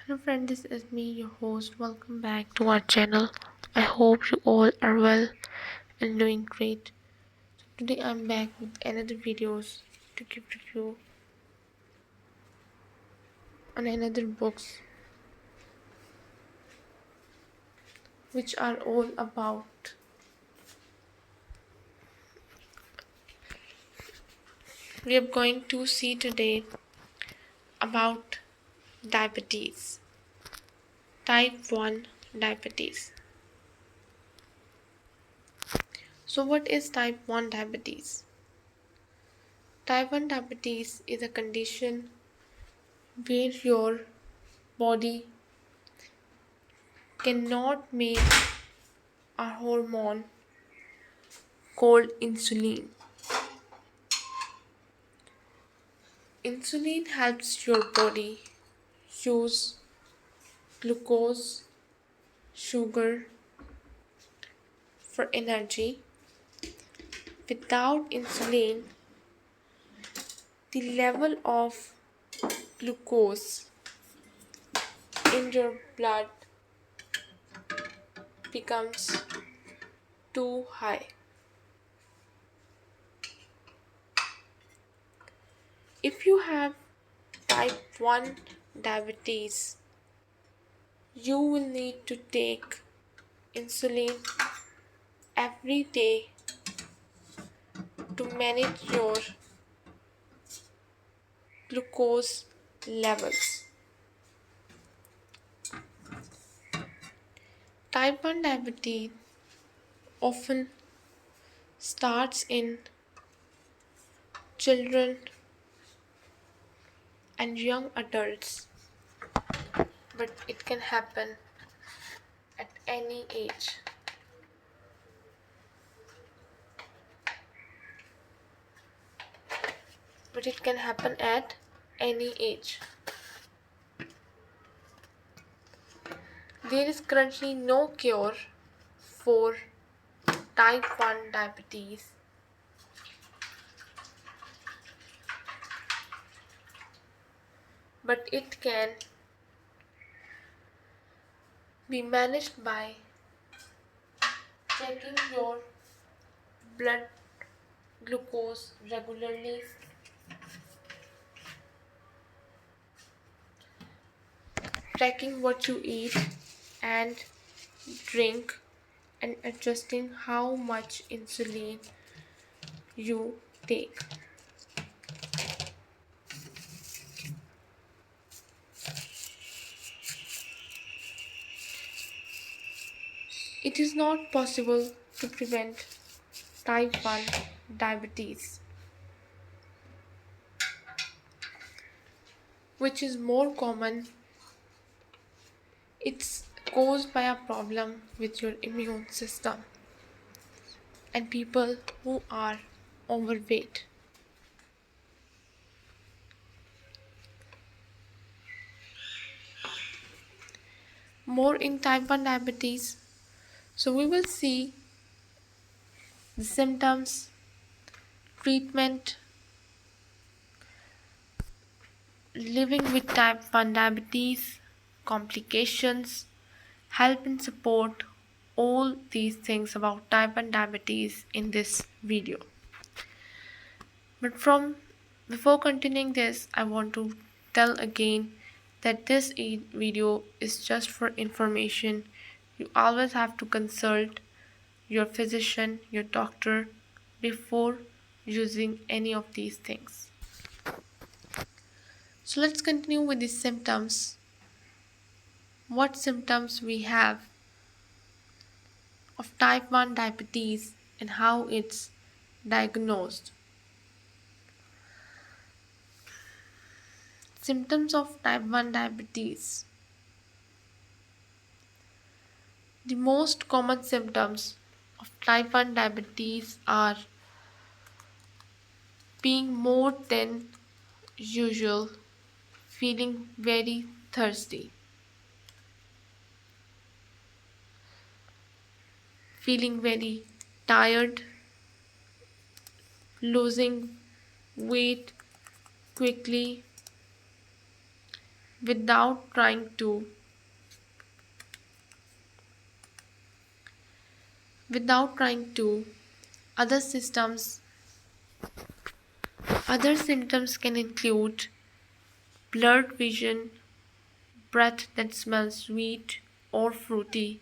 Hello friend, this is me, your host. Welcome back to our channel. I hope you all are well and doing great. Today I'm back with another videos to give review on another books which are all about we are going to see today about diabetes, type 1 diabetes. So what is type 1 diabetes? Type 1 diabetes is a condition where your body cannot make a hormone called insulin. Insulin helps your body use glucose, sugar for energy. Without insulin, the level of glucose in your blood becomes too high. If you have type 1 diabetes, you will need to take insulin every day to manage your glucose levels. Type 1 diabetes often starts in children and young adults, but it can happen at any age. But it can happen at any age. There is currently no cure for type 1 diabetes, but it can be managed by checking your blood glucose regularly, tracking what you eat and drink, and adjusting how much insulin you take. It is not possible to prevent type 1 diabetes, which is more common. It's caused by a problem with your immune system and people who are overweight. More in type 1 diabetes. So we will see the symptoms, treatment, living with type 1 diabetes, complications, help and support, all these things about type 1 diabetes in this video. But before continuing this, I want to tell again that this video is just for information. You always have to consult your physician, your doctor before using any of these things. So let's continue with the symptoms. What symptoms we have of type 1 diabetes and how it's diagnosed. Symptoms of type 1 diabetes. The most common symptoms of type 1 diabetes are being more than usual, feeling very thirsty, feeling very tired, losing weight quickly, without trying to without trying to other systems other symptoms can include blurred vision, breath that smells sweet or fruity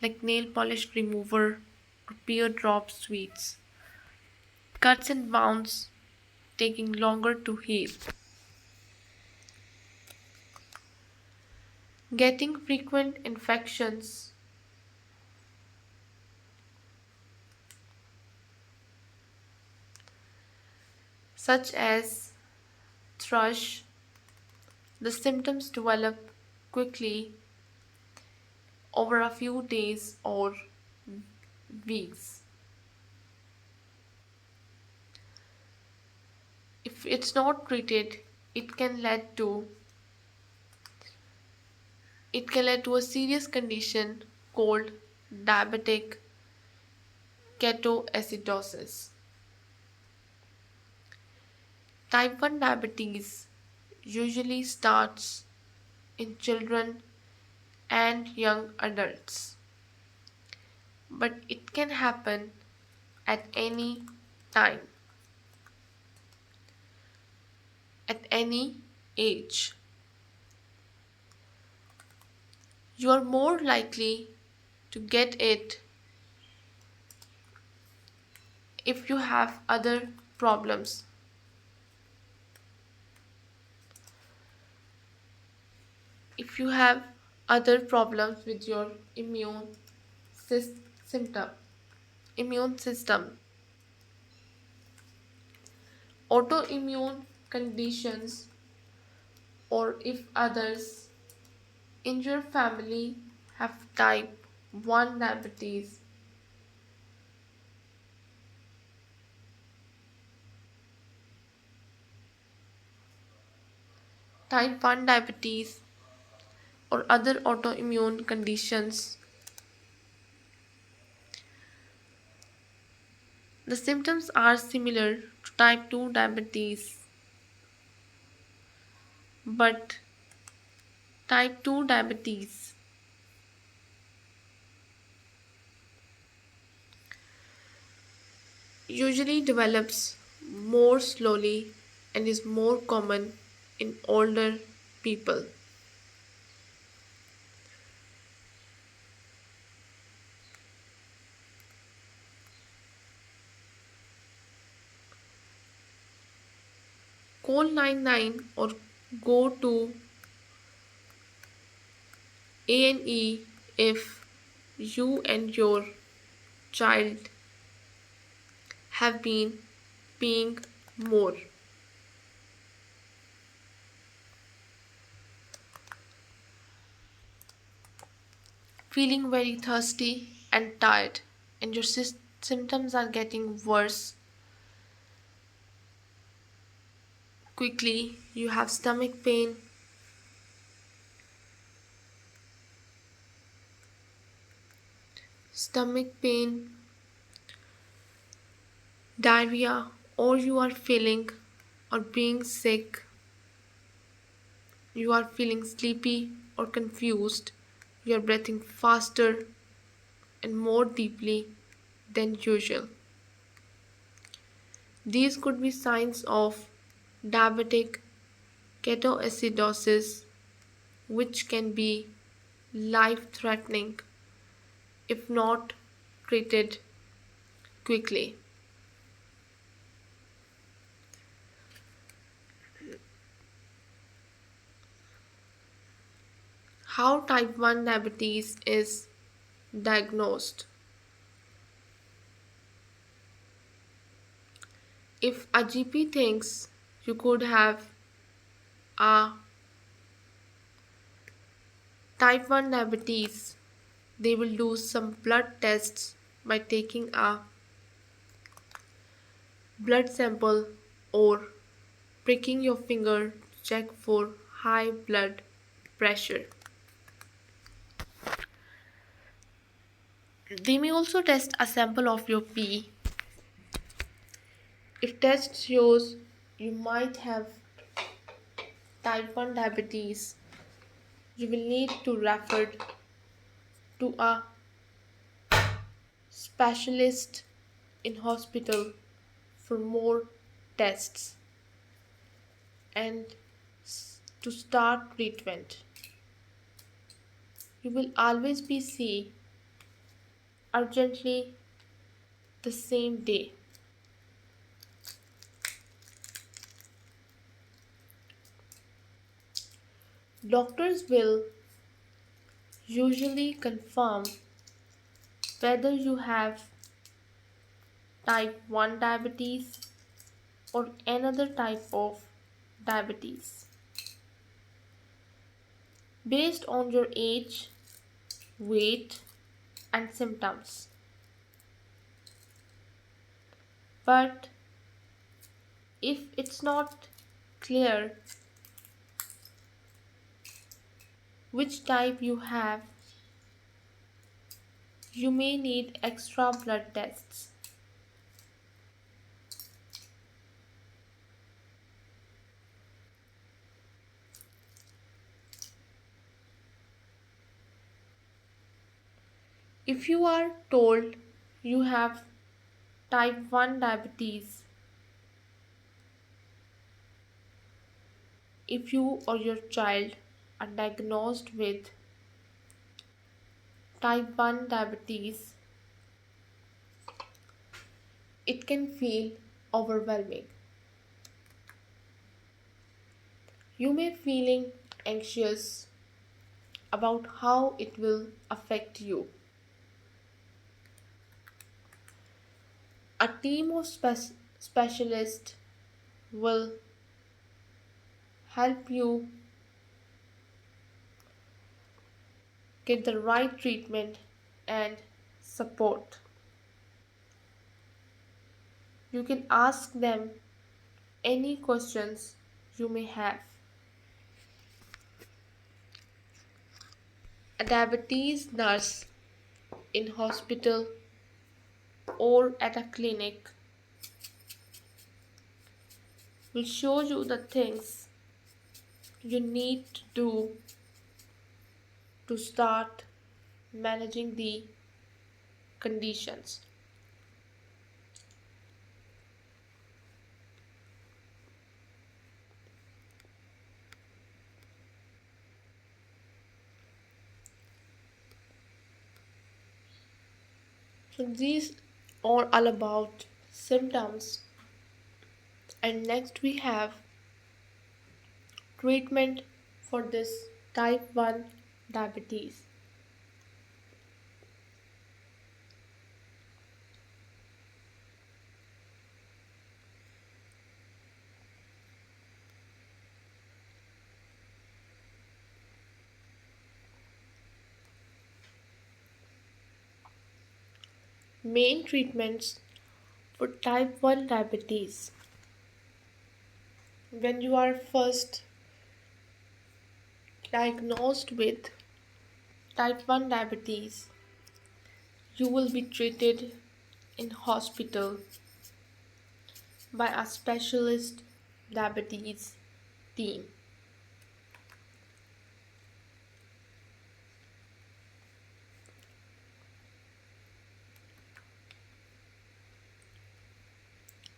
like nail polish remover or teardrop sweets, cuts and wounds taking longer to heal, getting frequent infections such as thrush. The symptoms develop quickly over a few days or weeks. If it's not treated, it can lead to a serious condition called diabetic ketoacidosis. Type 1 diabetes usually starts in children and young adults, but it can happen at any time, at any age. You are more likely to get it if you have other problems. If you have other problems with your sys- symptom, immune system, autoimmune conditions, or if others in your family have type 1 diabetes. Type 1 diabetes or other autoimmune conditions. The symptoms are similar to type 2 diabetes, but type 2 diabetes usually develops more slowly and is more common in older people. Call 99 or go to A&E if you and your child have been peeing more, feeling very thirsty and tired, and your symptoms are getting worse quickly. You have stomach pain, diarrhea, or you are feeling or being sick, you are feeling sleepy or confused, you are breathing faster and more deeply than usual. These could be signs of diabetic ketoacidosis, which can be life threatening if not treated quickly. How type 1 diabetes is diagnosed. If a GP thinks you could have a type 1 diabetes, they will do some blood tests by taking a blood sample or pricking your finger to check for high blood pressure. They may also test a sample of your pee. If test shows you might have type 1 diabetes, You will need to refer to a specialist in hospital for more tests and to start treatment. You will always be seen urgently the same day. Doctors will usually confirm whether you have type 1 diabetes or another type of diabetes based on your age, weight, and symptoms. But if it's not clear which type you have, you may need extra blood tests. If you are told you have type 1 diabetes, if you or your child are diagnosed with type 1 diabetes, it can feel overwhelming. You may feeling anxious about how it will affect you. A team of specialists will help you get the right treatment and support. You can ask them any questions you may have. A diabetes nurse in hospital or at a clinic will show you the things you need to do to start managing the conditions. So these are all about symptoms, and next we have treatment for this type 1 diabetes. Main treatments for type 1 diabetes. When you are first diagnosed with type 1 diabetes, you will be treated in hospital by a specialist diabetes team.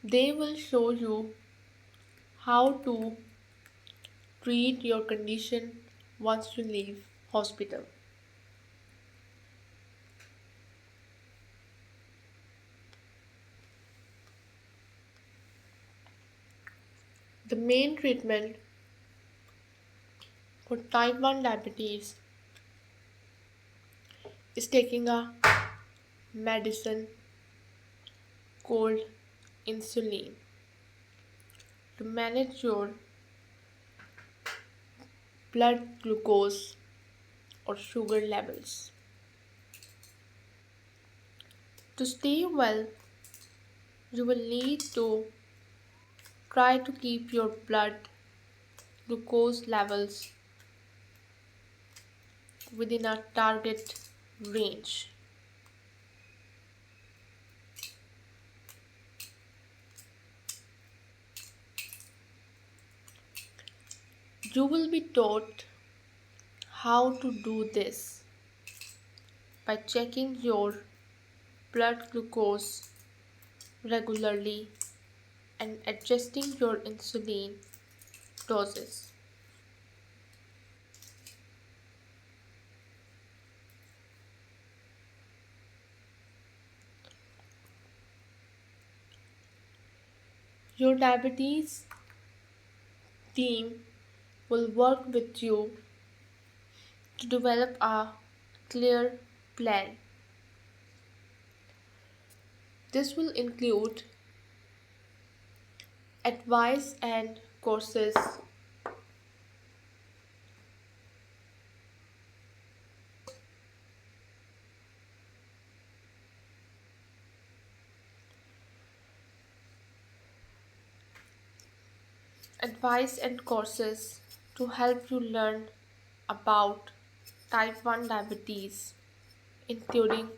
They will show you how to treat your condition once you leave hospital. The main treatment for type 1 diabetes is taking a medicine called insulin to manage your blood glucose or sugar levels. To stay well, you will need to try to keep your blood glucose levels within a target range. You will be taught How to do this? By checking your blood glucose regularly and adjusting your insulin doses. Your diabetes team will work with you to develop a clear plan. This will include advice and courses, to help you learn about type 1 diabetes, including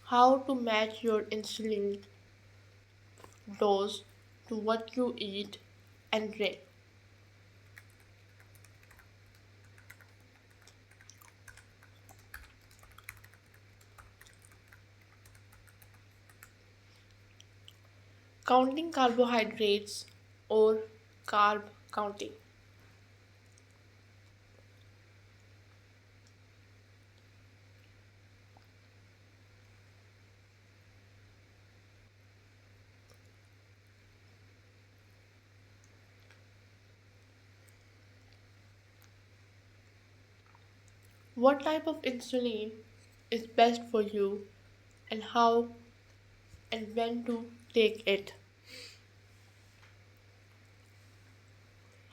how to match your insulin dose to what you eat and drink. Counting carbohydrates or carb counting. What type of insulin is best for you and how and when to take it.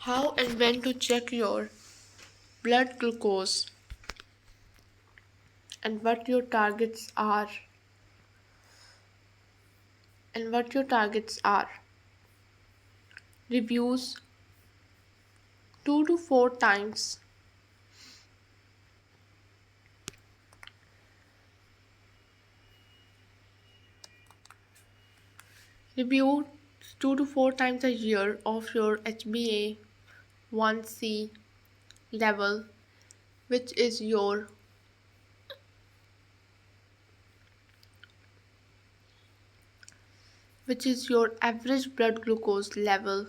How and when to check your blood glucose and what your targets are. Reviews 2 to 4 times. Review 2 to 4 times a year of your HbA1c level, which is your average blood glucose level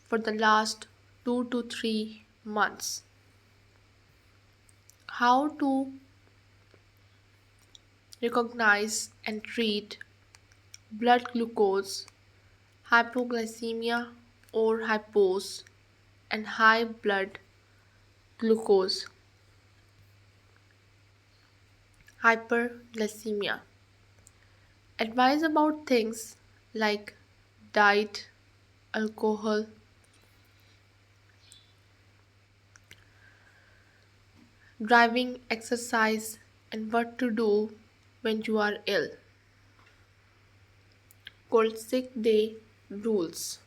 for the last 2 to 3 months. How to recognize and treat blood glucose hypoglycemia or hypos and high blood glucose hyperglycemia. Advice about things like diet, alcohol, driving, exercise, and what to do when you are ill, called sick day rules.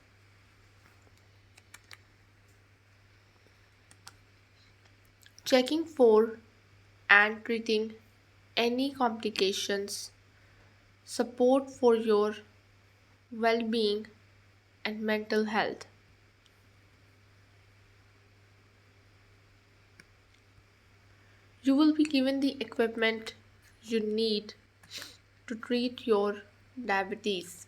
Checking for and treating any complications, support for your well being and mental health. You will be given the equipment you need to treat your diabetes,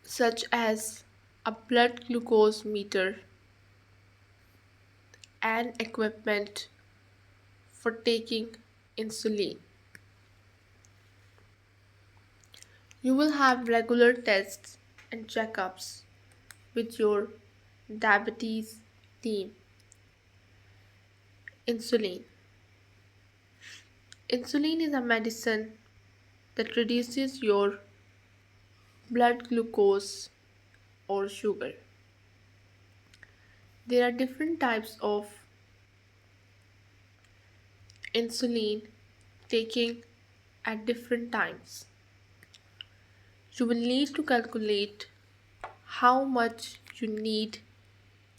such as a blood glucose meter and equipment for taking insulin. You will have regular tests and checkups with your diabetes team. Insulin. Insulin is a medicine that reduces your blood glucose or sugar. There are different types of insulin taking at different times. You will need to calculate how much you need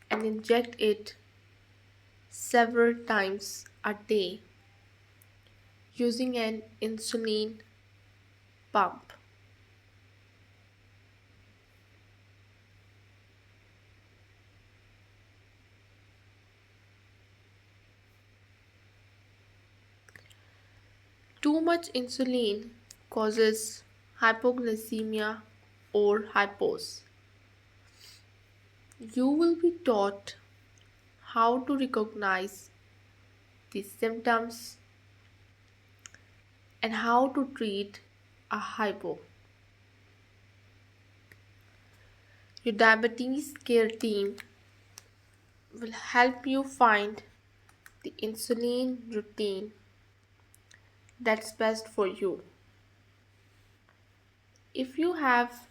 and inject it several times a day using an insulin pump. Too much insulin causes hypoglycemia or hypos. You will be taught how to recognize these symptoms and how to treat a hypo. Your diabetes care team will help you find the insulin routine that's best for you. If you have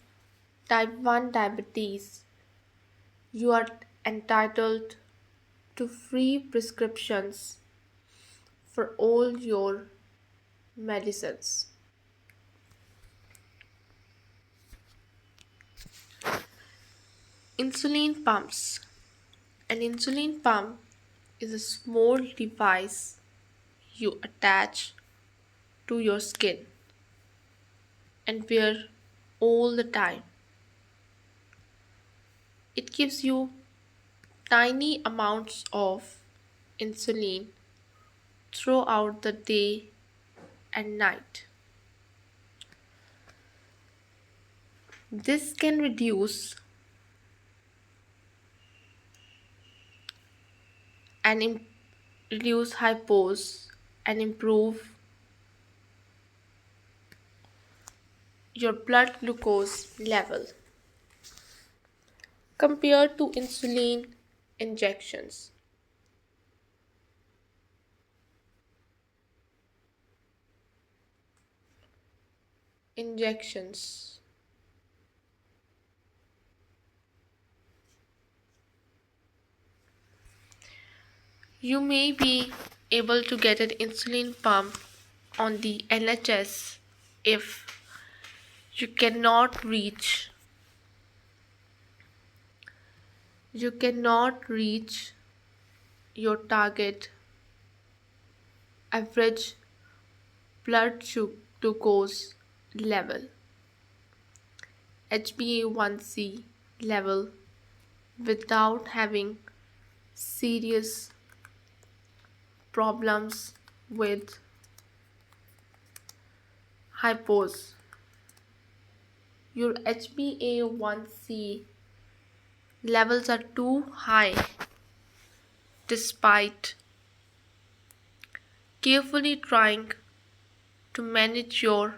type 1 diabetes, you are entitled to free prescriptions for all your medicines. Insulin pumps. An insulin pump is a small device you attach to your skin and wear all the time. It gives you tiny amounts of insulin throughout the day and night. This can and reduce hypos and improve your blood glucose level compared to insulin injections. Injections. You may be able to get an insulin pump on the NHS if you cannot reach your target average glucose level, HbA1c level, without having serious problems with hypos. Your HbA1c levels are too high despite carefully trying to manage your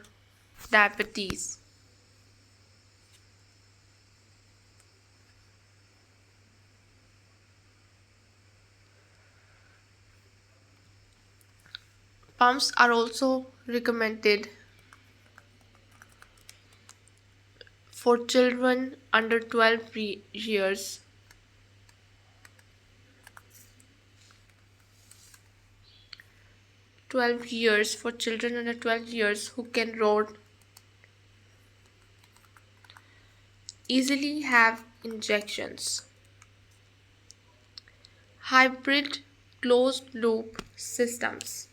diabetes. Pumps are also recommended for children under 12 years. 12 years for children under 12 years who can road easily have injections. Hybrid closed loop systems.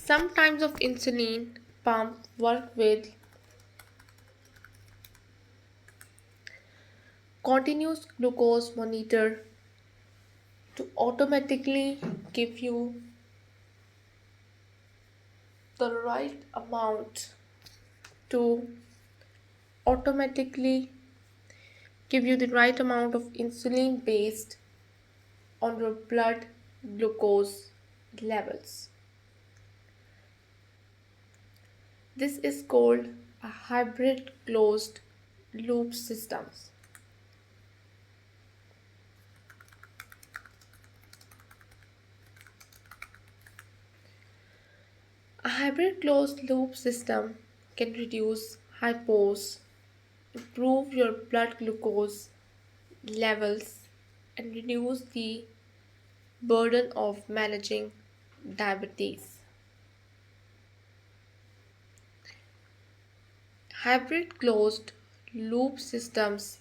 Some types of insulin pump work with continuous glucose monitor to automatically give you the right amount to automatically give you the right amount of insulin based on your blood glucose levels. This is called a hybrid closed loop systems. A hybrid closed loop system can reduce hypos, improve your blood glucose levels, and reduce the burden of managing diabetes. Hybrid closed loop systems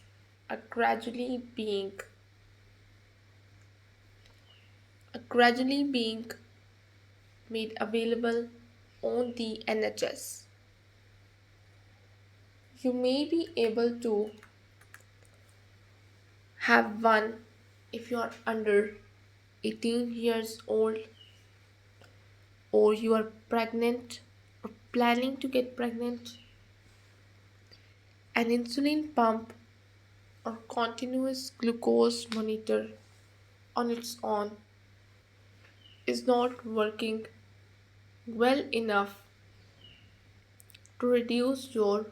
are gradually being made available on the NHS. You may be able to have one if you are under 18 years old or you are pregnant or planning to get pregnant, an insulin pump or continuous glucose monitor on its own is not working well enough to reduce your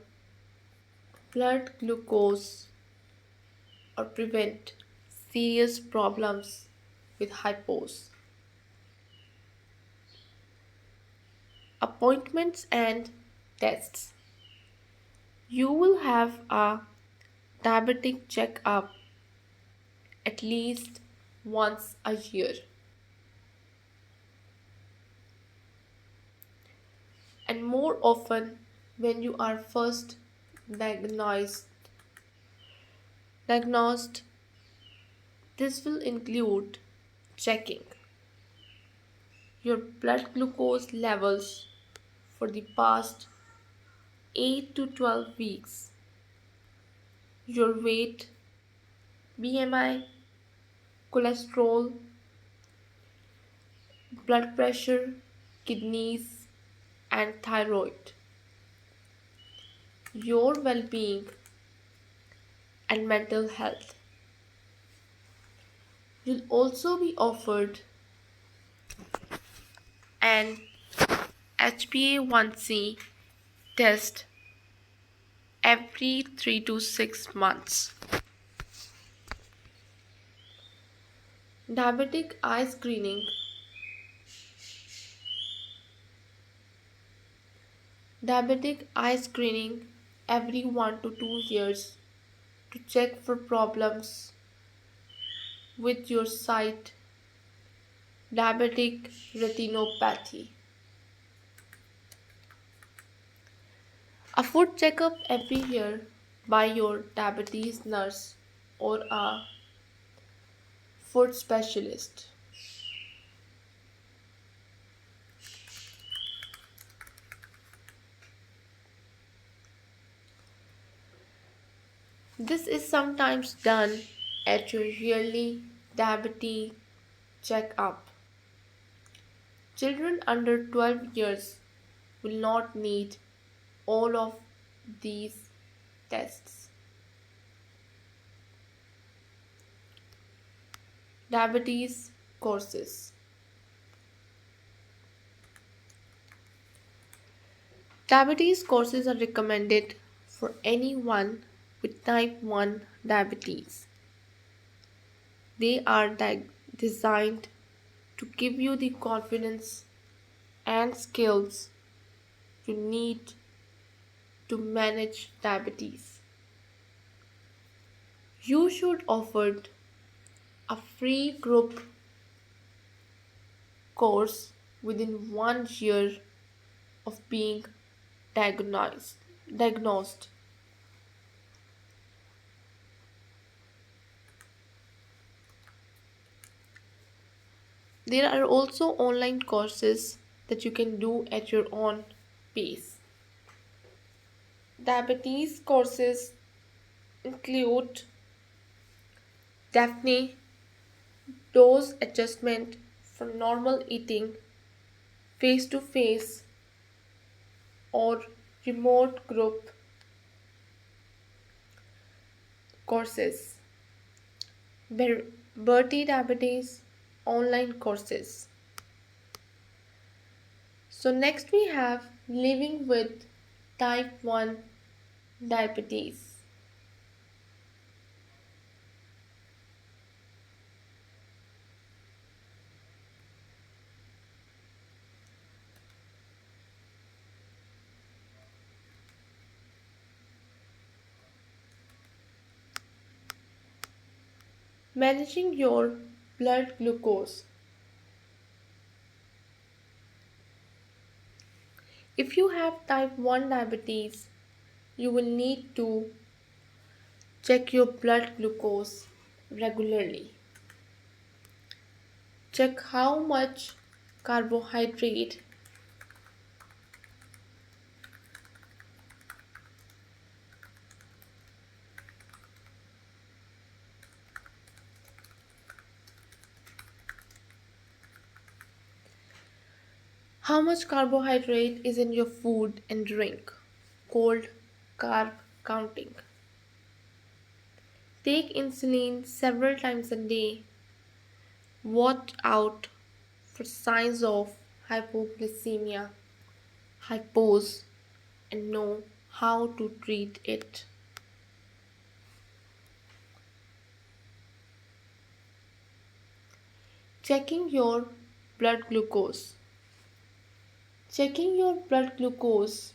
blood glucose or prevent serious problems with hypos. Appointments and tests. You will have a diabetic checkup at least once a year, and more often when you are first diagnosed. Diagnosed, this will include checking your blood glucose levels for the past 8 to 12 weeks, your weight, BMI, cholesterol, blood pressure, kidneys, and thyroid, your well being, and mental health. You'll also be offered an HbA1c test every 3 to 6 months. Diabetic eye screening. Diabetic eye screening every 1 to 2 years to check for problems with your sight, diabetic retinopathy. A food checkup every year by your diabetes nurse or a food specialist. This is sometimes done at your yearly diabetes checkup. Children under 12 years will not need all of these tests. Diabetes courses. Diabetes courses are recommended for anyone with type 1 diabetes. They are designed to give you the confidence and skills you need to manage diabetes. You should offer a free group course within 1 year of being diagnosed. diagnosed. There are also online courses that you can do at your own pace. Diabetes courses include Daphne dose adjustment for normal eating, face to face or remote group courses. Bertie Diabetes online courses. So, next we have living with type 1 diabetes. Managing your blood glucose. If you have type 1 diabetes, you will need to check your blood glucose regularly. Check how much carbohydrate How much carbohydrate is in your food and drink? Cold carb counting. Take insulin several times a day. Watch out for signs of hypoglycemia, hypos, and know how to treat it. Checking your blood glucose. Checking your blood glucose.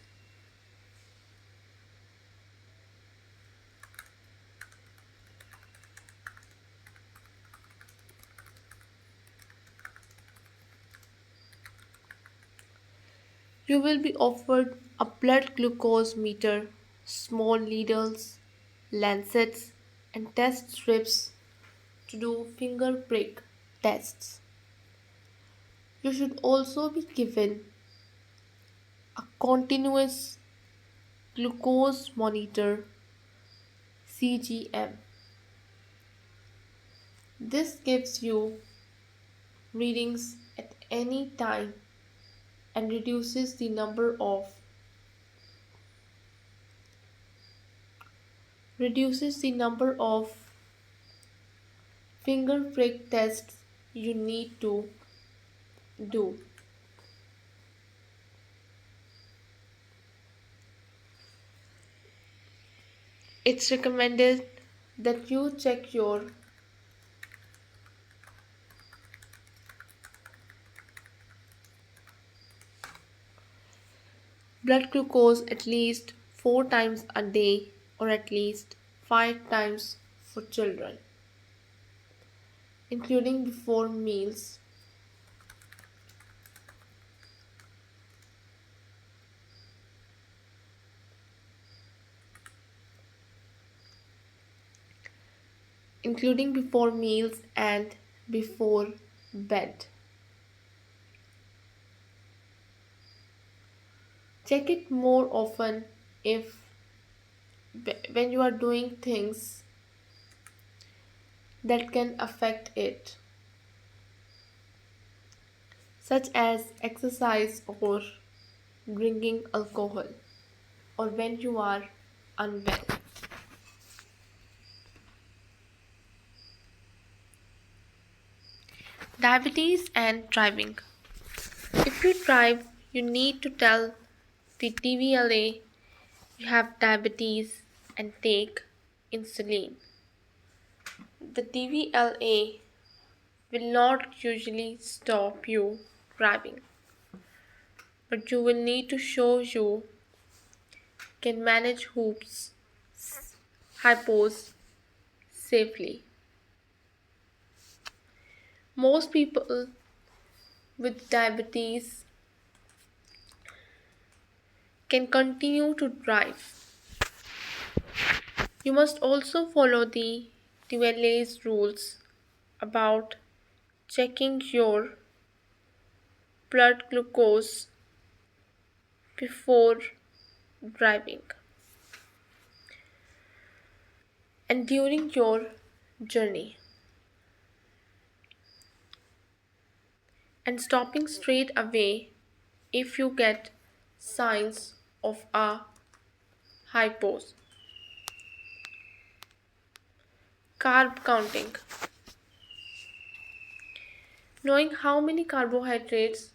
You will be offered a blood glucose meter, small needles, lancets, and test strips to do finger prick tests. You should also be given a continuous glucose monitor CGM. This gives you readings at any time and reduces the number of finger prick tests you need to do. It's recommended that you check your blood glucose at least 4 times a day or at least 5 times for children, including before meals. Including before meals and before bed. Check it more often if when you are doing things that can affect it, such as exercise or drinking alcohol, or when you are unwell. Diabetes and driving. If you drive, you need to tell the TVLA you have diabetes and take insulin. The TVLA will not usually stop you driving, but you will need to show you can manage hoops, hypos safely. Most people with diabetes can continue to drive. You must also follow the TVLA's rules about checking your blood glucose before driving and during your journey, and stopping straight away if you get signs of a hypos. Carb counting. Knowing how many carbohydrates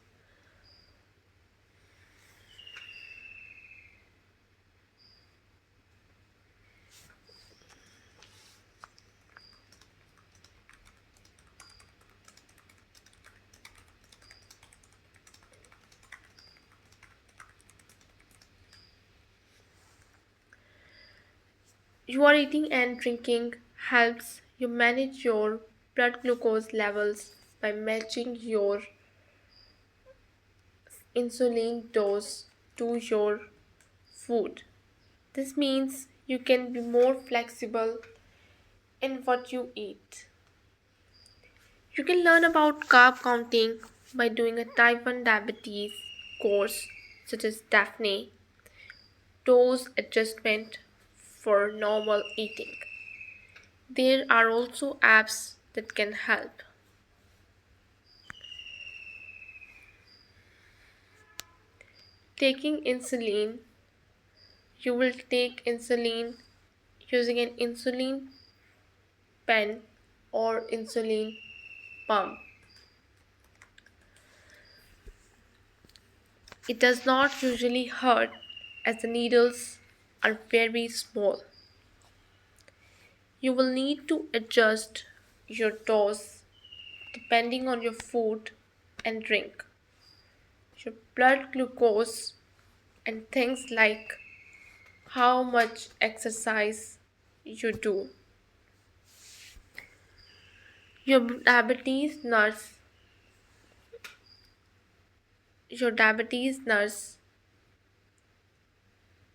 you are eating and drinking helps you manage your blood glucose levels by matching your insulin dose to your food. This means you can be more flexible in what you eat. You can learn about carb counting by doing a type 1 diabetes course such as Daphne, dose adjustment for normal eating. There are also apps that can help. Taking insulin, you will take insulin using an insulin pen or insulin pump. It does not usually hurt as the needles are very small. You will need to adjust your dose depending on your food and drink, your blood glucose, and things like how much exercise you do. Your diabetes nurse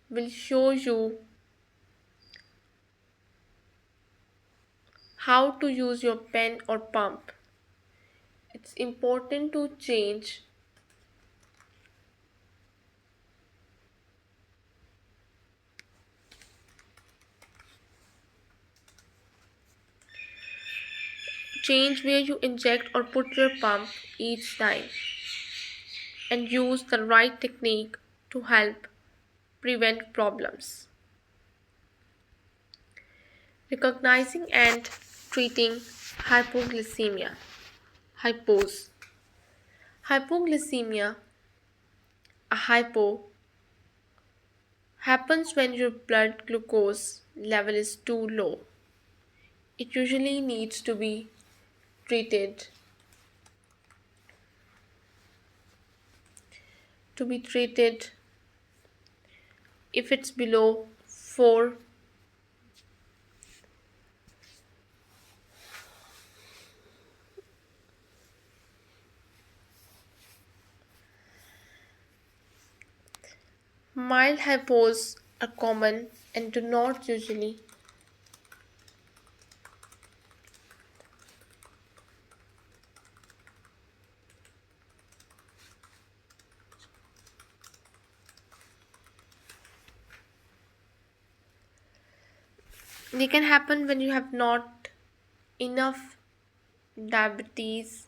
will show you how to use your pen or pump. It's important to change where you inject or put your pump each time and use the right technique to help prevent problems. Recognizing and treating hypoglycemia. Hypos. Hypoglycemia, a hypo, happens when your blood glucose level is too low. It usually needs treated to be treated if it's below 4. Mild hypos are common and do not usually. They can happen when you have not enough diabetes,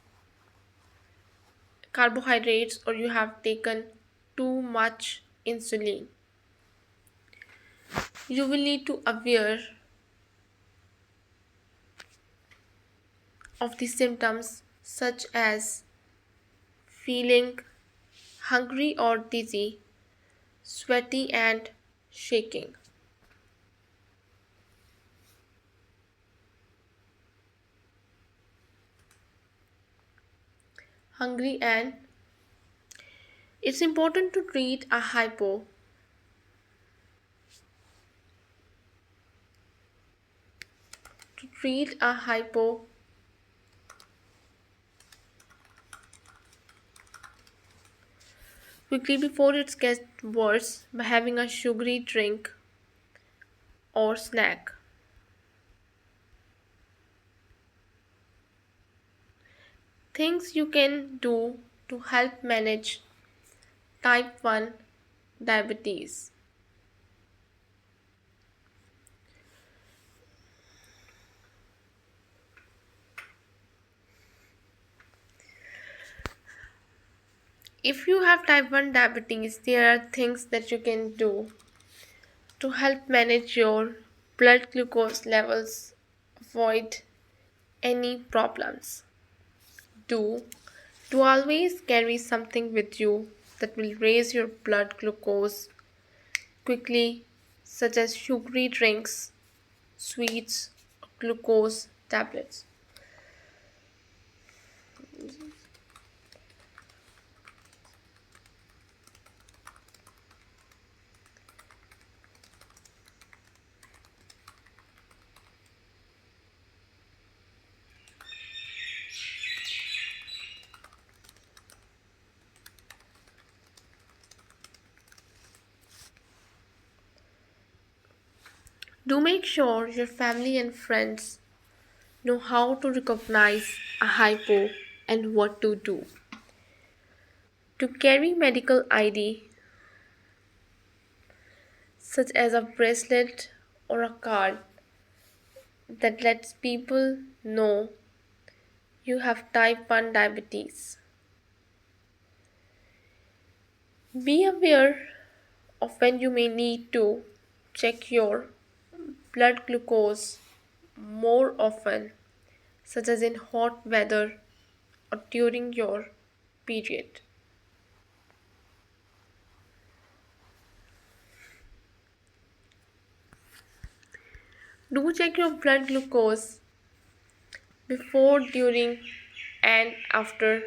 carbohydrates, or you have taken too much insulin. You will need to aware of the symptoms such as feeling hungry or dizzy, sweaty and shaking. Hungry and it's important to treat a hypo. To treat a hypo, quickly before it gets worse by having a sugary drink or snack. Things you can do to help manage type 1 diabetes. If you have type 1 diabetes, there are things that you can do to help manage your blood glucose levels, avoid any problems. Do to always carry something with you that will raise your blood glucose quickly, such as sugary drinks, sweets, glucose tablets. Do make sure your family and friends know how to recognize a hypo and what to do. To carry medical ID such as a bracelet or a card that lets people know you have type 1 diabetes. Be aware of when you may need to check your blood glucose more often, such as in hot weather or during your period. Do check your blood glucose before, during, and after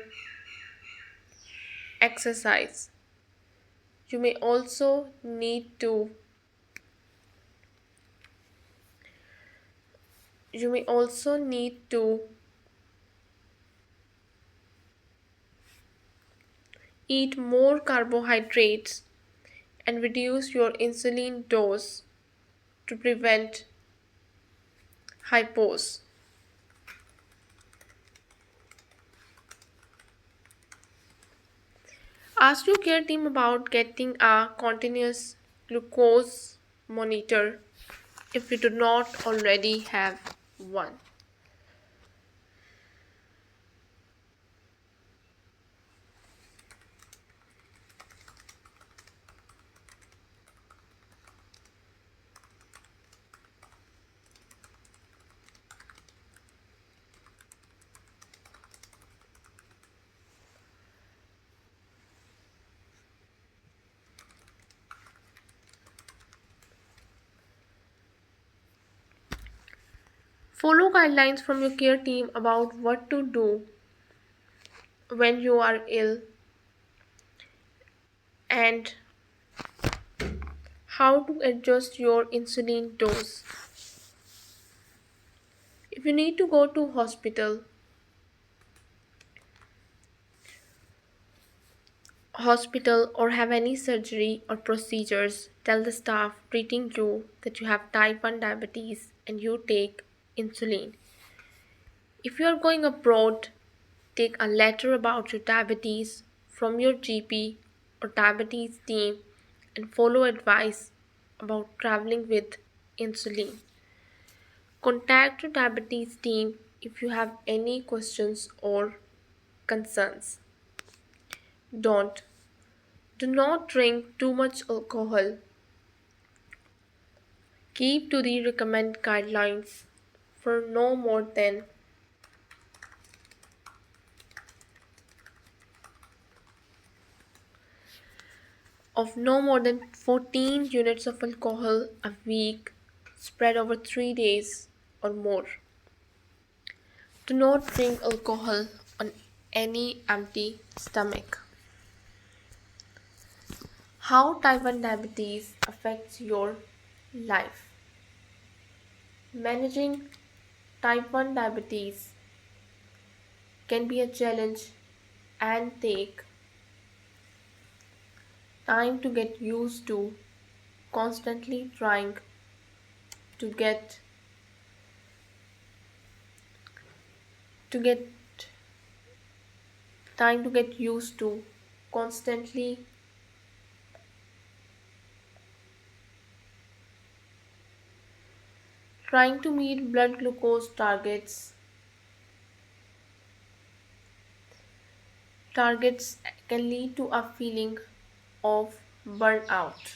exercise. You may also need to you may also need to eat more carbohydrates and reduce your insulin dose to prevent hypos. Ask your care team about getting a continuous glucose monitor if you do not already have one. Follow guidelines from your care team about what to do when you are ill and how to adjust your insulin dose. If you need to go to hospital or have any surgery or procedures, tell the staff treating you that you have type 1 diabetes and you take insulin. If you are going abroad, take a letter about your diabetes from your GP or diabetes team and follow advice about traveling with insulin. Contact your diabetes team if you have any questions or concerns. Don't. Do not drink too much alcohol. Keep to the recommended guidelines for no more than 14 units of alcohol a week spread over 3 days or more. Do not drink alcohol on any empty stomach. How type 1 diabetes affects your life. Managing type 1 diabetes can be a challenge and take time to get used to, constantly trying to get to get time to get used to, constantly trying to meet blood glucose targets can lead to a feeling of burnout.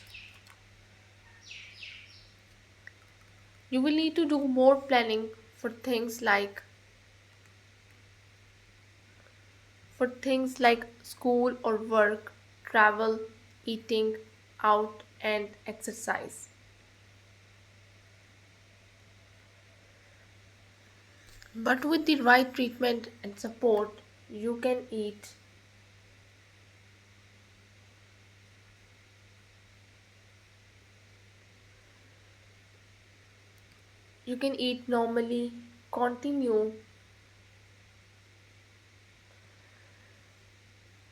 You will need to do more planning for things like school or work, travel, eating out and exercise. But with the right treatment and support, you can eat you can eat normally, continue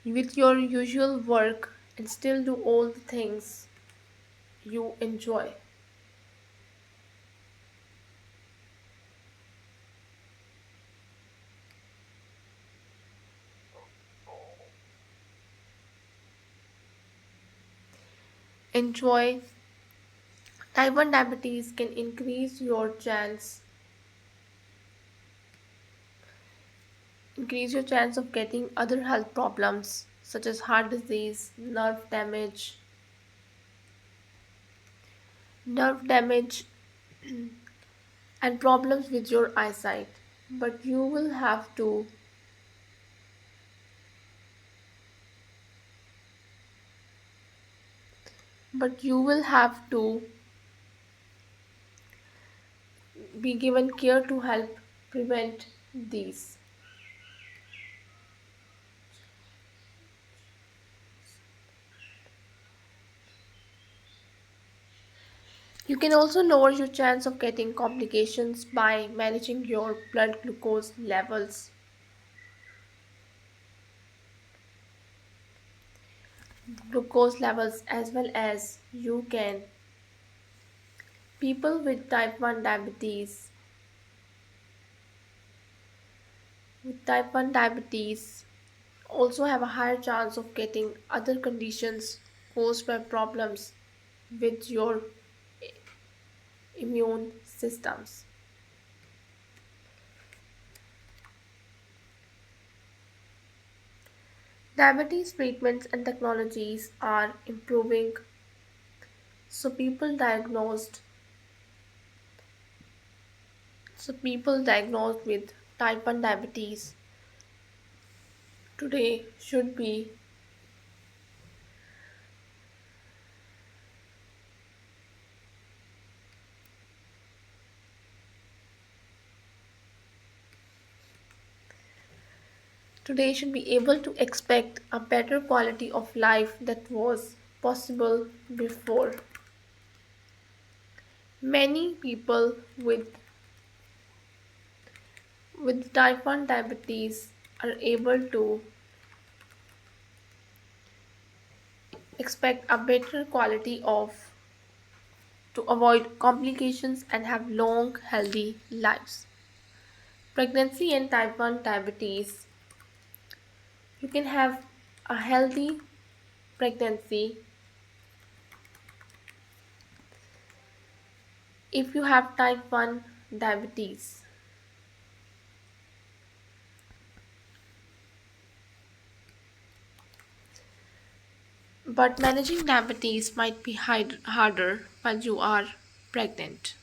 with your usual work and still do all the things you enjoy. Enjoy. Type 1 diabetes can increase your chance of getting other health problems such as heart disease, nerve damage, and problems with your eyesight. But you will have to but you will have to be given care to help prevent these. You can also lower your chance of getting complications by managing your blood glucose levels, as well as you can. People with type 1 diabetes also have a higher chance of getting other conditions caused by problems with your immune systems. Diabetes treatments and technologies are improving, so people diagnosed with type 1 diabetes today should be able to expect a better quality of life that was possible before. Many people with type 1 diabetes are able to expect a better quality of to avoid complications and have long healthy lives. Pregnancy and type 1 diabetes. You can have a healthy pregnancy if you have type 1 diabetes. But managing diabetes might be harder while you are pregnant.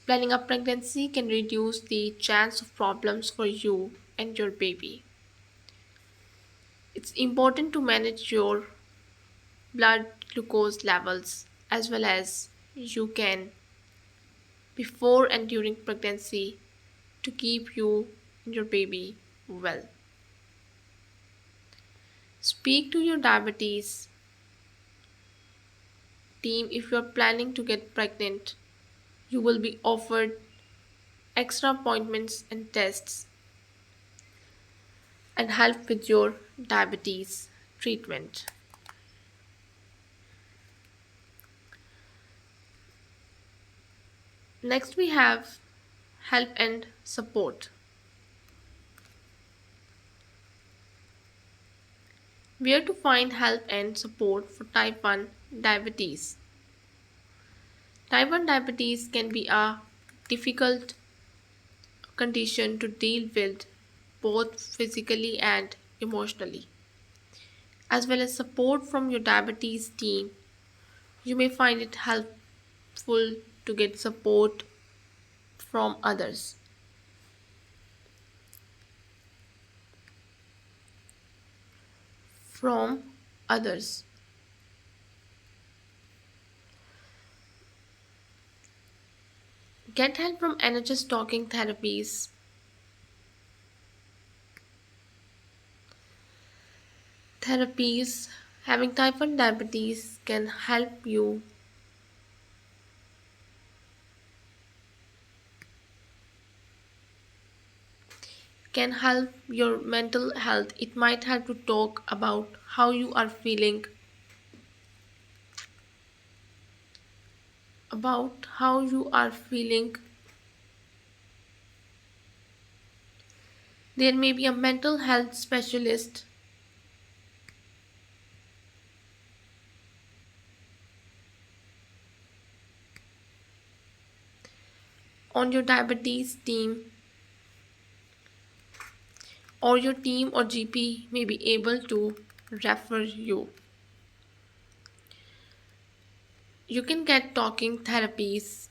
Planning a pregnancy can reduce the chance of problems for you and your baby. It's important to manage your blood glucose levels as well as you can before and during pregnancy to keep you and your baby well. Speak to your diabetes team if you are planning to get pregnant. You will be offered extra appointments and tests and help with your diabetes treatment. Next, we have help and support. Where to find help and support for type 1 diabetes? Type 1 diabetes can be a difficult condition to deal with both physically and emotionally. As well as support from your diabetes team, you may find it helpful to get support from others. From others. Get help from NHS talking therapies. Having type 1 diabetes can help your mental health. It might help to talk about how you are feeling. There may be a mental health specialist on your diabetes team or your team or GP may be able to refer you. You can get talking therapies.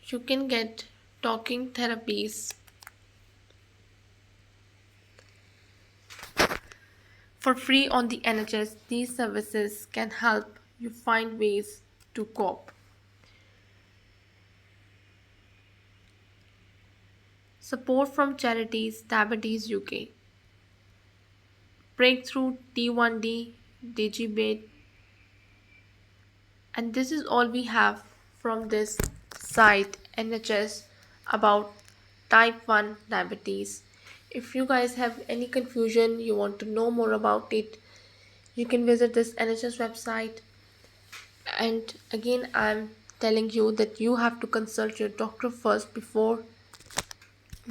You can get talking therapies for free on the NHS. These services can help you find ways to cope. Support from charities Diabetes UK, Breakthrough T1D, Digibate, and this is all we have from this site NHS about type 1 diabetes. If you guys have any confusion, you want to know more about it, you can visit this NHS website. And again, I'm telling you that you have to consult your doctor first before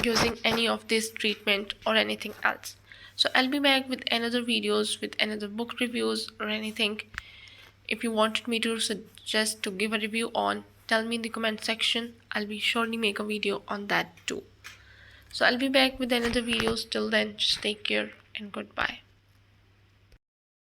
using any of this treatment or anything else. So I'll be back with another videos with another book reviews or anything. If you wanted me to suggest to give a review on, tell me in the comment section. I'll be surely make a video on that too. So I'll be back with another videos. Till then, just take care and goodbye.